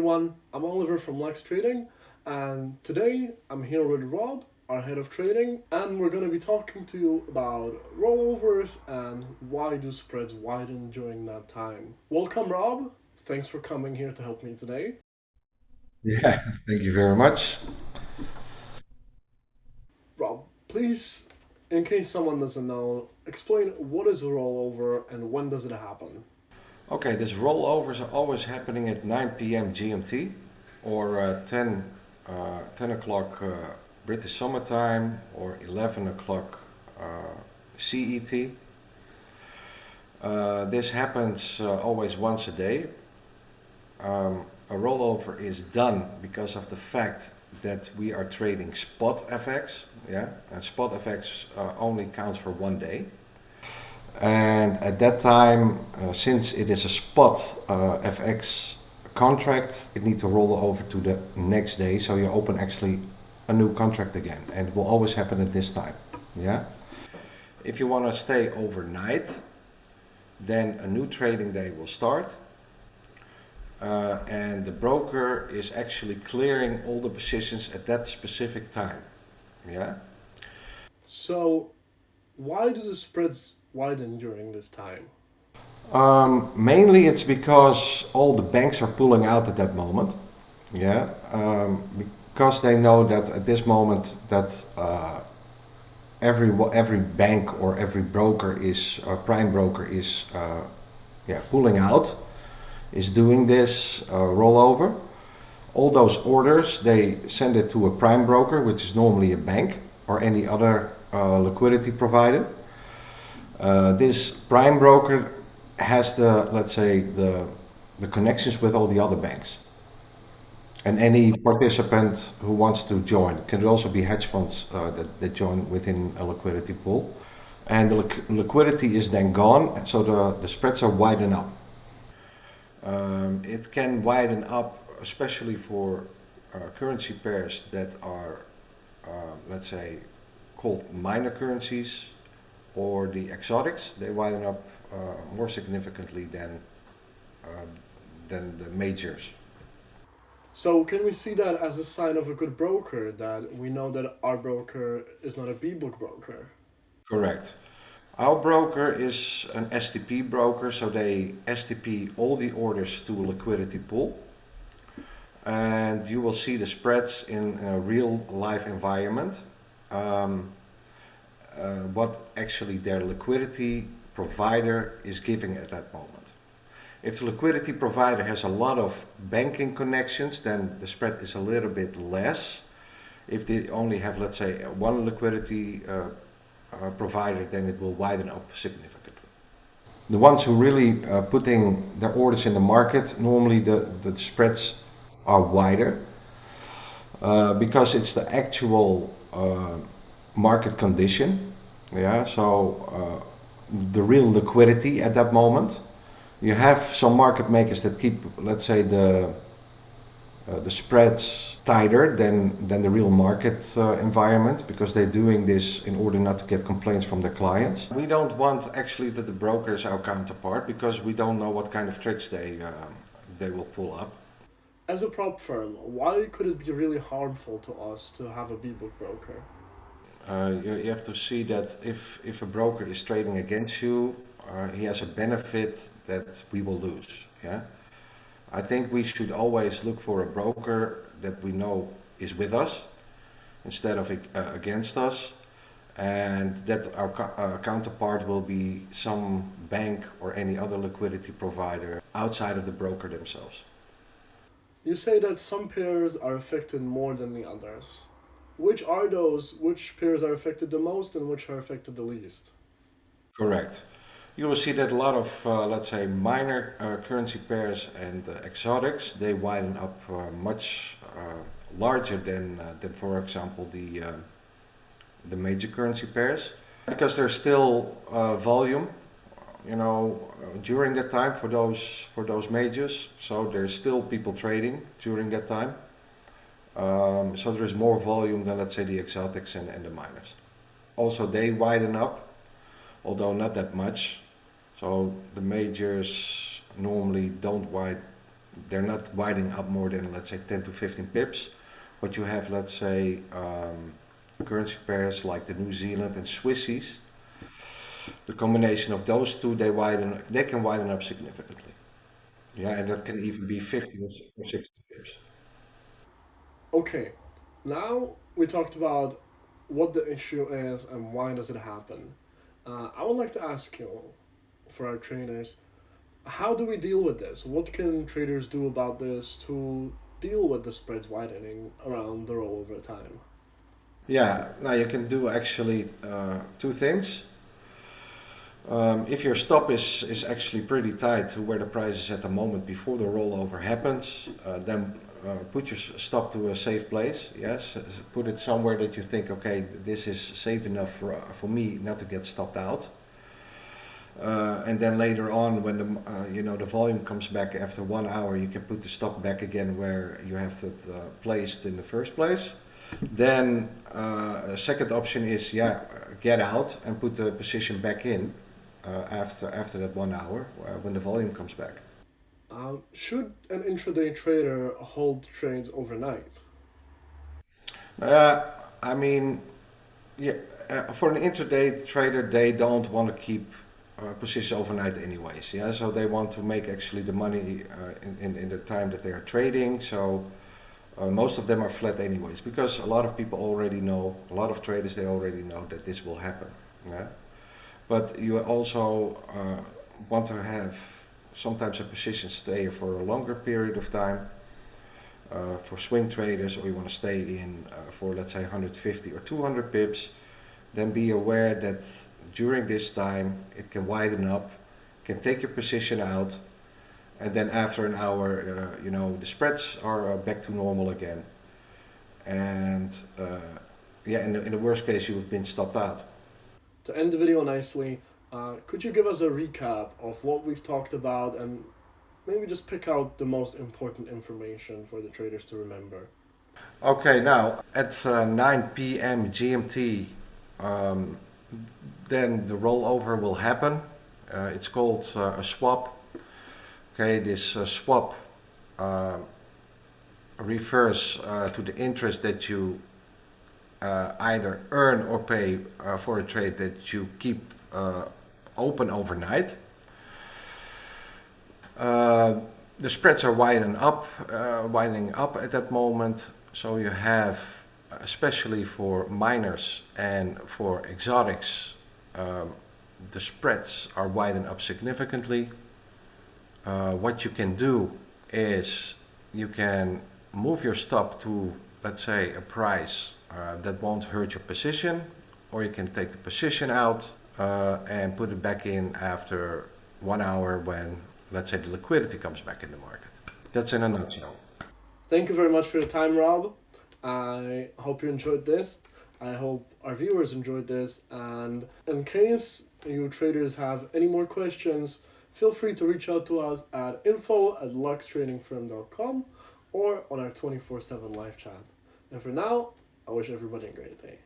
everyone, I'm Oliver from Lux Trading, and today I'm here with Rob, our head of trading, and we're going to be talking to you about rollovers and why do spreads widen during that time. Welcome, Rob. Thanks for coming here to help me today. Yeah, thank you very much. Rob, please, in case someone doesn't know, explain what is a rollover and when does it happen? Okay, these rollovers are always happening at 9 p.m. GMT or 10 o'clock British summertime or 11 o'clock CET. This happens always once a day. A rollover is done because of the fact that we are trading spot FX, yeah, and spot FX only counts for one day. And at that time, since it is a spot FX contract, it needs to roll over to the next day. So you open actually a new contract again, and it will always happen at this time. Yeah. If you want to stay overnight, then a new trading day will start, and the broker is actually clearing all the positions at that specific time. Yeah. So, why do the spreads widen during this time? Mainly it's because all the banks are pulling out at that moment. Yeah, because they know that at this moment that every bank or every broker is prime broker is yeah, pulling out, is doing this rollover. All those orders they send it to a prime broker, which is normally a bank or any other liquidity provider. This prime broker has the, let's say, the connections with all the other banks. And any participant who wants to join can also be hedge funds that join within a liquidity pool. And the liquidity is then gone, so the spreads are widen up. It can widen up, especially for currency pairs that are, let's say, called minor currencies or the exotics. They widen up more significantly uh, than the majors. So, can we see that as a sign of a good broker that we know that our broker is not a B book broker? Correct. Our broker is an STP broker, so they STP all the orders to a liquidity pool. And you will see the spreads in a real life environment. Um, what actually their liquidity provider is giving at that moment. If the liquidity provider has a lot of banking connections, then the spread is a little bit less. If they only have, let's say, one liquidity provider, then it will widen up significantly. The ones who really putting their orders in the market, normally the spreads are wider because it's the actual market condition. Yeah, so the real liquidity at that moment. You have some market makers that keep, let's say, the spreads tighter than the real market environment because they're doing this in order not to get complaints from their clients. We don't want actually that the broker is our counterpart because we don't know what kind of tricks they will pull up. As a prop firm, why could it be really harmful to us to have a B book broker? You have to see that if a broker is trading against you, he has a benefit that we will lose. Yeah, I think we should always look for a broker that we know is with us instead of against us, and that our counterpart will be some bank or any other liquidity provider outside of the broker themselves. You say that some pairs are affected more than the others. Which are those? Which pairs are affected the most and which are affected the least? Correct. You will see that a lot of, let's say, minor currency pairs and exotics, they widen up much larger than, for example, the major currency pairs, because there's still volume, during that time for those majors. So there's still people trading during that time. So there is more volume than, let's say, the exotics and the minors. Also, they widen up, although not that much. So the majors normally don't they're not widening up more than, let's say, 10 to 15 pips. But you have, let's say, currency pairs like the New Zealand and Swissies. The combination of those two, they can widen up significantly. Yeah, and that can even be 50 or 60 pips. Okay, now we talked about what the issue is and why does it happen. I would like to ask you, for our trainers, how do we deal with this? What can traders do about this to deal with the spreads widening around the rollover time? Yeah, now you can do actually two things. If your stop is actually pretty tight to where the price is at the moment before the rollover happens, then put your stop to a safe place. Yes, put it somewhere that you think, okay, this is safe enough for me not to get stopped out. And then later on, when the volume comes back after 1 hour, you can put the stop back again where you have it placed in the first place. Then a second option is, yeah, get out and put the position back in after that 1 hour when the volume comes back. Should an intraday trader hold trades overnight? Uh, I mean, yeah, for an intraday trader, they don't want to keep positions overnight anyways. Yeah, so they want to make actually the money in the time that they are trading. So most of them are flat anyways because a lot of people already know, a lot of traders they already know that this will happen. Yeah, but you also want to have sometimes a position stay for a longer period of time. For swing traders, or you want to stay in for, let's say, 150 or 200 pips, then be aware that during this time it can widen up, can take your position out, and then after an hour, the spreads are back to normal again. And yeah, in the worst case, you've been stopped out. To end the video nicely, could you give us a recap of what we've talked about and maybe just pick out the most important information for the traders to remember? Okay, now at 9 p.m. GMT, um, then the rollover will happen. It's called a swap. Okay, this swap refers to the interest that you either earn or pay for a trade that you keep open overnight. The spreads are widening up at that moment. So you have, especially for miners and for exotics, the spreads are widening up significantly. What you can do is you can move your stop to, let's say, a price that won't hurt your position, or you can take the position out and put it back in after 1 hour when, let's say, the liquidity comes back in the market. That's in a nutshell. Thank you very much for your time, Rob. I hope you enjoyed this. I hope our viewers enjoyed this. And in case you traders have any more questions, feel free to reach out to us at info@luxtradingfirm.com or on our 24/7 live chat. And for now, I wish everybody a great day.